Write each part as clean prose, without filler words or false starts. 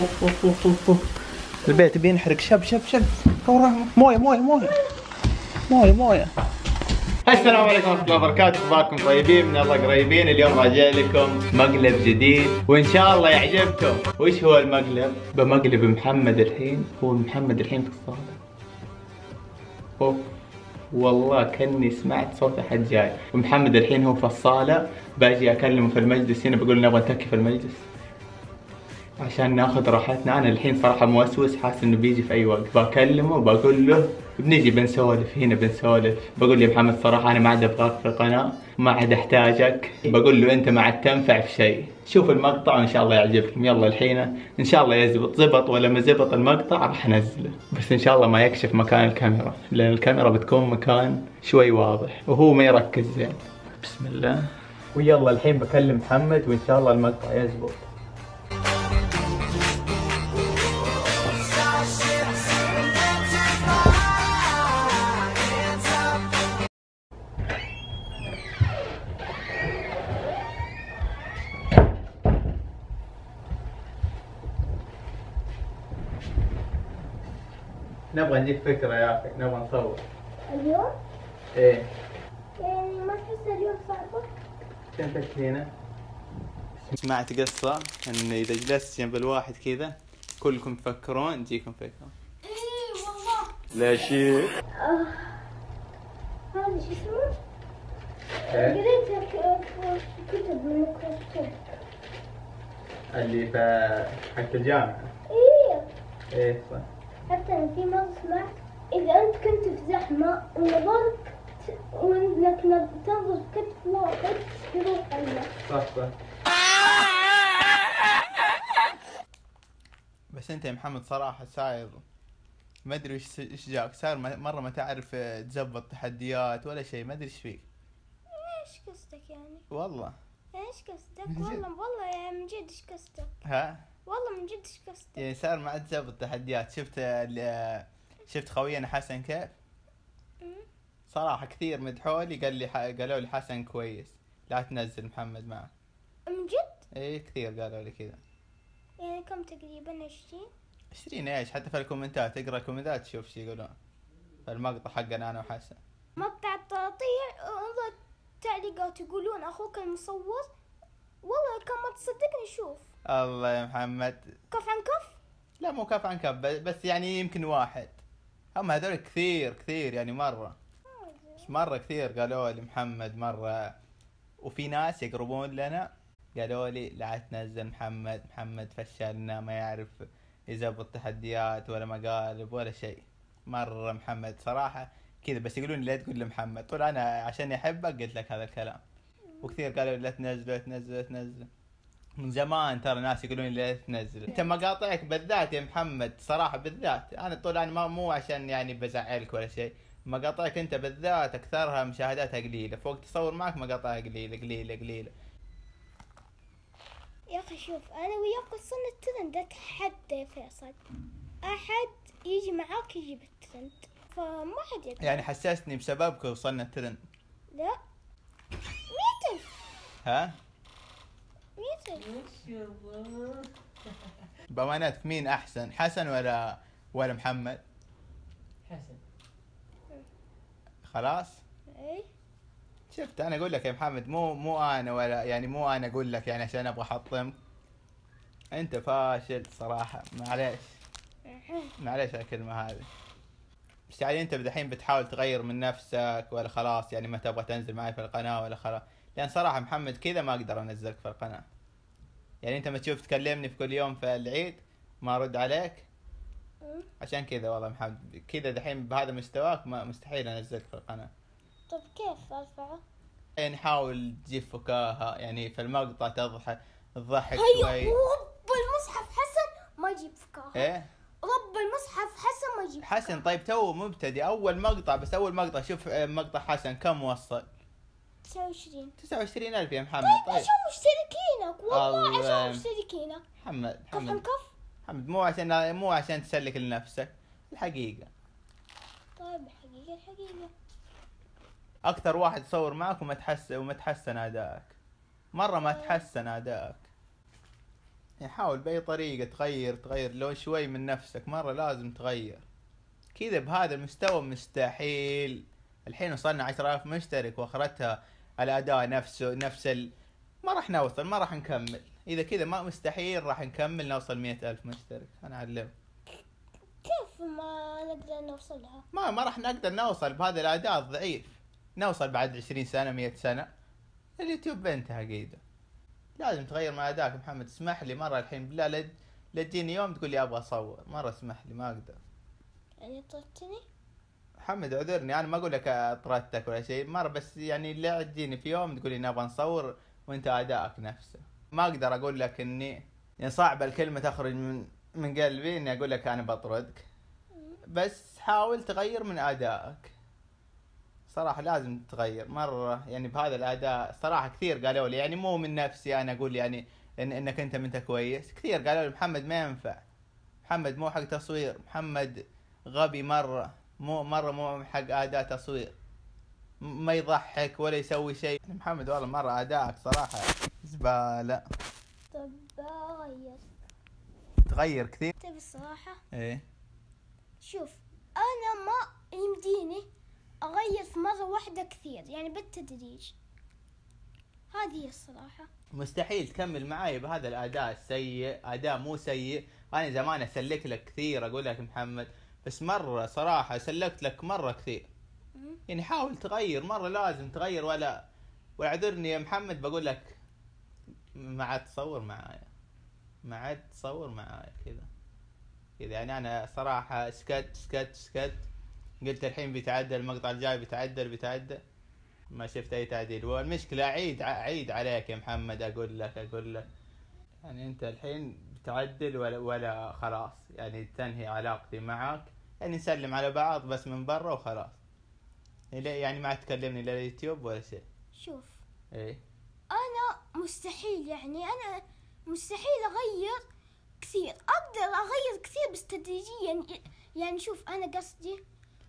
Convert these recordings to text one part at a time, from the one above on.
اوف اوف اوف اوف اوف. البيت بينحرق. شب شب شب. مويه مويه مويه مويه مويه. السلام عليكم ورحمة الله وبركاته، اخباركم طيبين؟ من الله قريبين. اليوم راجع لكم مقلب جديد وان شاء الله يعجبكم. وش هو المقلب؟ بمقلب محمد الحين. هو محمد الحين في الصالة. اوف والله كاني سمعت صوت احد جاي. ومحمد الحين هو في الصالة. باجي اكلمه في المجلس هنا، بقول نبغى نتكي في المجلس عشان ناخذ راحتنا. انا الحين صراحة موسوس، حاسس انه بيجي في اي وقت. بكلمه وبقول له بنيجي بنسولف هنا بنسولف. بقول لي محمد صراحة انا ما عاد ابغاك في القناة، ما عاد احتاجك. بقول له انت ما عاد تنفع في شيء. شوف المقطع وان شاء الله يعجبكم. يلا الحين ان شاء الله يزبط. زبط ولا ما زبط المقطع راح انزله، بس ان شاء الله ما يكشف مكان الكاميرا، لان الكاميرا بتكون مكان شوي واضح وهو ما يركز زين. بسم الله. ويلا الحين بكلم محمد وان شاء الله المقطع يزبط. نبغى نجيب فكرة يا أخي، نبغى نصور. اليوم؟ إيه. يعني ما تحس اليوم صعبة؟ كنت هنا سمعت قصة إن إذا جلست جنب الواحد كذا كلكم تفكرون تجيكم فكرة. إيه والله. لا شيء. هذا شو اسمه؟ إيه؟ قريت كتب من الكتب. اللي في حق الجامعة. إيه. إيه صح. حتى أنا في مرة سمعت إذا أنت كنت في زحمة ونظرت وإنك تنظر كتف واحد يروح عنك. صح صح. بس أنت يا محمد صراحة صاير ما أدري إيش جاك، صار مرة ما تعرف تزبط تحديات ولا شيء، ما أدري إيش فيك. إيش قصدك يعني؟ والله. إيش قصدك؟ والله يعني من جد إيش قصدك؟ ها؟ والله من جد إيش قصدك؟ يعني صار ما عاد تزبط تحديات. شفت خوينا حسن كيف؟ صراحة كثير مدحولي، قالوا لي حسن كويس، لا تنزل محمد معه. من جد؟ ايه كثير قالوا لي كذا. يعني كم تقريبا 20؟ 20 ايش؟ حتى في الكومنتات تقرا الكومنتات تشوف شي يقولون في المقطع حقنا انا وحسن. مقطع التقطيع انظر تعليقات يقولون اخوك المصور. والله كم ما تصدقني شوف. الله يا محمد. كف عن كف؟ لا مو كف عن كف، بس يعني يمكن واحد. هم هذول كثير يعني مرة كثير قالوا لي محمد مرة. وفي ناس يقربون لنا قالوا لي لا تنزل محمد فشلنا، ما يعرف يزبط تحديات ولا مقالب ولا شيء. مرة محمد صراحة كذا، بس يقولون لا تقول لمحمد. طول انا عشان يحبك قلت لك هذا الكلام. وكثير قالوا لا تنزل من زمان. ترى ناس يقولون لا تنزل. انت مقاطعك بالذات يا محمد صراحة بالذات، انا طول انا مو عشان يعني بزعلك ولا شيء. مقاطعك انت بالذات اكثرها مشاهداتها قليلة، فوق تصور معك مقاطعها قليلة. يا اخي شوف انا وياك وصلنا الترند، اتحدى يا فيصل احد يجي معاك يجيب الترند، فما حد يقدر. يعني حسستني بسببك وصلنا الترند. لا 100,000. ها 100,000. بأمانتك مين احسن، حسن ولا محمد؟ حسن. خلاص. ايه شفت انا اقول لك يا محمد، مو انا ولا يعني مو انا اقول لك يعني عشان ابغى احطمك. انت فاشل صراحة، معليش على الكلمة هذه. بس يعني انت دحين بتحاول تغير من نفسك ولا خلاص يعني ما تبغى تنزل معي في القناة ولا خلاص؟ لان صراحة محمد كذا ما اقدر انزلك في القناة. يعني انت ما تشوف تكلمني في كل يوم في العيد ما ارد عليك. عشان كذا والله محمد كذا دحين بهذا مستواك ما مستحيل انزلك في القناة. طب كيف ارفعه؟ يعني حاول تجيب فكاهة يعني في المقطع تضحك شوي. هيا رب المصحف حسن ما يجيب فكاهة. ايه رب المصحف حسن ما يجيب فكاهة. حسن طيب تو مبتدئ اول مقطع، بس اول مقطع شوف مقطع حسن كم وصل؟ 29,000 يا محمد. طيب عشان مشتركينك والله عشان مشتركينك. محمد كف عن كف. محمد مو عشان تسلك لنفسك الحقيقة. طيب الحقيقة اكثر واحد يصور معك وما تحسن ادائك. مرة ما تحسن ادائك. يعني حاول بأي طريقة تغير لو شوي من نفسك، مرة لازم تغير. كذا بهذا المستوى مستحيل. الحين وصلنا 10,000 مشترك واخرتها الأداء نفس ما راح نوصل، ما راح نكمل. إذا كذا ما مستحيل راح نكمل نوصل 100,000 مشترك. أنا أعلم. كيف ما نقدر نوصلها؟ ما راح نقدر نوصل بهذا الأداء الضعيف. نوصل بعد 20 سنة 100 سنة اليوتيوب بينتهى قيده. لازم تغير من أداك محمد. اسمح لي مرة الحين بالله، لا تجيني يوم تقول لي أبغى أصور. مرة اسمح لي ما أقدر. يعني طردتني؟ محمد اعذرني، انا ما اقول لك طردتك ولا شيء مره، بس يعني لا تجيني في يوم تقول لي نبغى نصور وانت ادائك نفسه. ما اقدر اقول لك اني يعني صعب الكلمه تخرج من قلبي اني اقول لك انا بطردك، بس حاول تغير من ادائك. صراحه لازم تغير مره يعني بهذا الاداء. صراحه كثير قالوا لي، يعني مو من نفسي انا اقول يعني انك انت كويس. كثير قالوا لي محمد ما ينفع، محمد مو حق تصوير، محمد غبي مره، مو حق اداء تصوير، ما يضحك ولا يسوي شيء. محمد والله مره اداءك صراحه زباله. طب أغير. تغير كثير. تبي الصراحة؟ ايه شوف، أنا ما يمديني أغير في مرة واحدة كثير، يعني بالتدريج. هذه هي الصراحة. مستحيل تكمل معاي بهذا الاداء السيء. اداء مو سيء، انا زمان اسلك لك كثير اقول لك محمد، بس مره صراحه سلكت لك مره كثير. يعني حاول تغير مرة، لازم تغير. ولا اعذرني يا محمد بقول لك ما عاد تصور معايا كذا يعني. انا صراحة سكت. قلت الحين بيتعدل المقطع الجاي، بيتعدل ما شفت اي تعديل. والمشكلة عيد عليك يا محمد، اقول لك يعني انت الحين بتعدل ولا خلاص يعني تنهي علاقتي معك، يعني نسلم على بعض بس من برا وخلاص. يعني ما تكلمني لا اليوتيوب ولا شيء. شوف، ايه أنا مستحيل أغير كثير. أقدر أغير كثير بس تدريجيا. يعني شوف، أنا قصدي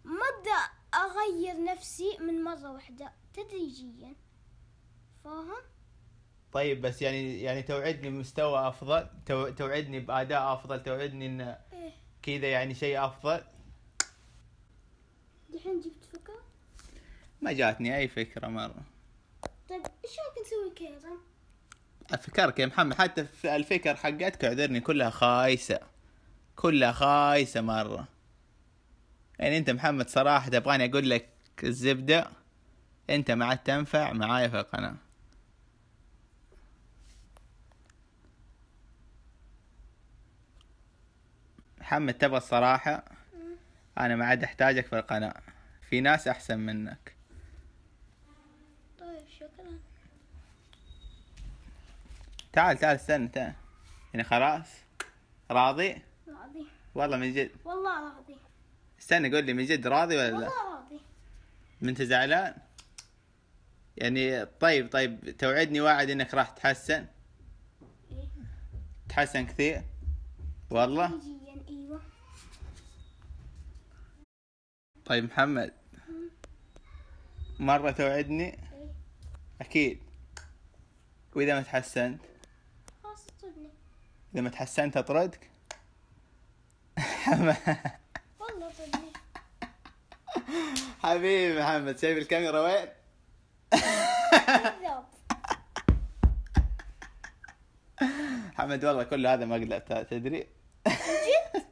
ما أبدأ أغير نفسي من مرة واحدة، تدريجيا. فاهم؟ طيب بس يعني توعدني بمستوى افضل، توعدني باداء افضل، توعدني ان إيه؟ كذا يعني شيء افضل. دحين جبت فكرة؟ ما جاتني اي فكرة مرة. طيب إيش رأيك نسوي كذا؟ افكرك يا محمد، حتى في الفكر حقتك اعذرني كلها خايسة مرة. يعني انت محمد صراحة تبغاني اقول لك الزبدة، انت ما عاد تنفع معايا في القناة. محمد تبغى الصراحة، انا ما عاد احتاجك في القناة، في ناس احسن منك. طيب شكرا. تعال استنى يعني خلاص راضي؟ راضي والله من جد؟ والله راضي. استنى قول لي من جد راضي ولا لا؟ والله راضي. انت زعلان يعني؟ طيب توعدني وعد انك راح تحسن. إيه؟ تحسن كثير والله. تدريجيا. ايوه. طيب محمد مرة توعدني؟ إيه؟ اكيد. واذا ما تحسنت؟ خلاص اطردني. اذا ما تحسنت اطردك؟ والله اطردني. حبيبي محمد، شايف الكاميرا وين؟ كذاب. محمد والله كل هذا مقلب تدري. جد؟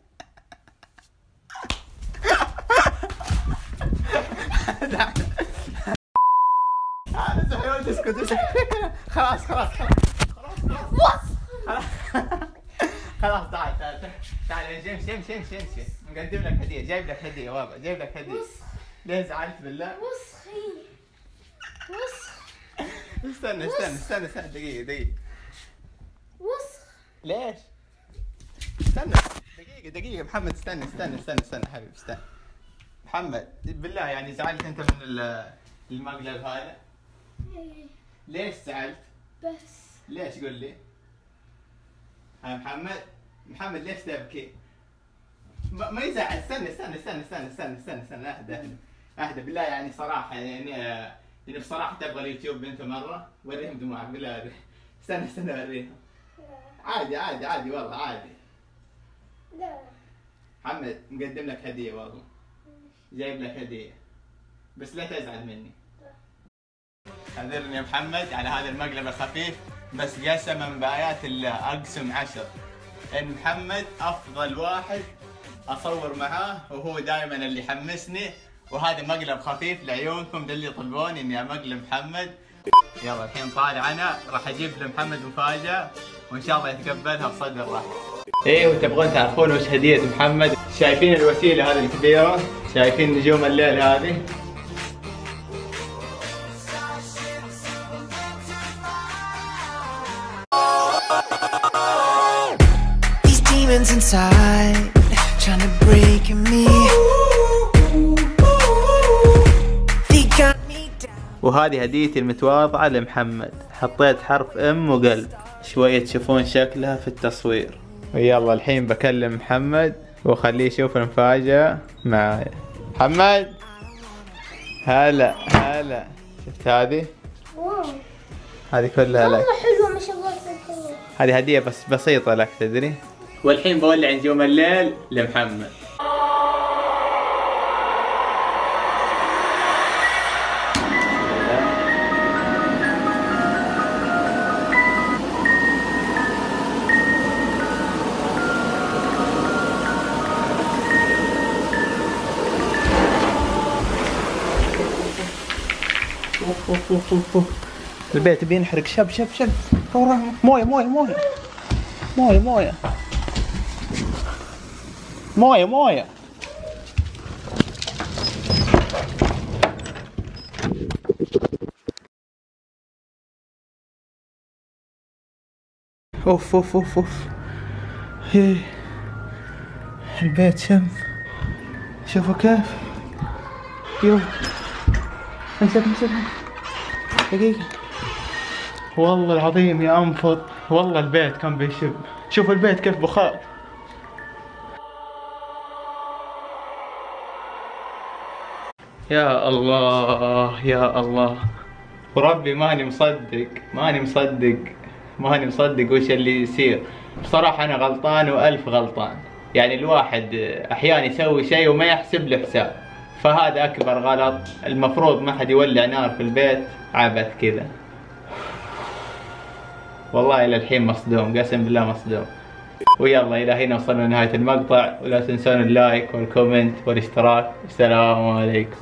اسكت خلاص خلاص تعال امشي. مقدم لك هدية، جايب لك هدية والله، جايب لك هدية. ليه زعلت بالله؟ وسخي. استنى دقيقة. وسخ. ليش؟ استنى دقيقة محمد، استنى حبيبي استنى. محمد بالله يعني زعلت انت من المقلب هذا؟ إيه. ليش زعلت؟ بس ليش قول لي؟ ها محمد ليش تبكي؟ ما يزعل. استنى اهدى بالله. يعني صراحة يعني بصراحة تبغى اليوتيوب انت مرة؟ وريهم دموعك بالله. استنى وريهم. عادي عادي عادي والله عادي. لا محمد مقدم لك هدية والله. جايب لك هدية. بس لا تزعل مني. اعذرني يا محمد على هذا المقلب الخفيف، بس قسما بآيات الله اقسم 10 ان محمد افضل واحد اصور معاه، وهو دائما اللي يحمسني، وهذا مقلب خفيف لعيونكم، ده اللي يطلبون اني امقلب محمد. يلا الحين طالع انا راح اجيب لمحمد مفاجأة وان شاء الله يتقبلها بصدر رحب. ايه وتبغون تعرفون وش هدية محمد؟ شايفين الوسيلة هذه الكبيرة؟ شايفين نجوم الليل هذه؟ These demons inside trying to break me. They got me down. وهذه هديتي المتواضعة لمحمد، حطيت حرف ام وقلب شوية تشوفون شكلها في التصوير. ويلا الحين بكلم محمد واخليه يشوف المفاجأة معايا. محمد هلا هلا، شفت هذه؟ واو هذه كلها لك. والله حلوة ما شاء الله حلوة. هذه هدية بس بسيطة لك تدري. والحين بولع نجوم الليل لمحمد. البيت بينحرق. شب شب شب، مويه مويه مويه مويه مويه مويه مويه. اوف اوف اوف اوف. هي البيت شم، شوفوا كيف. يو امسك امسك دقيقة. والله العظيم يا انفض، والله البيت كان بيشب. شوفوا البيت كيف بخار. يا الله يا الله، وربي ماني مصدق ماني مصدق ماني مصدق وش اللي يصير. بصراحة أنا غلطان وألف غلطان. يعني الواحد أحيانا يسوي شيء وما يحسب له حساب، فهذا أكبر غلط. المفروض ما حد يولع نار في البيت عبث كذا. والله إلى الحين مصدوم، قسم بالله مصدوم. ويلا إلى هنا وصلنا لنهاية المقطع، ولا تنسون اللايك والكومنت والاشتراك. السلام عليكم.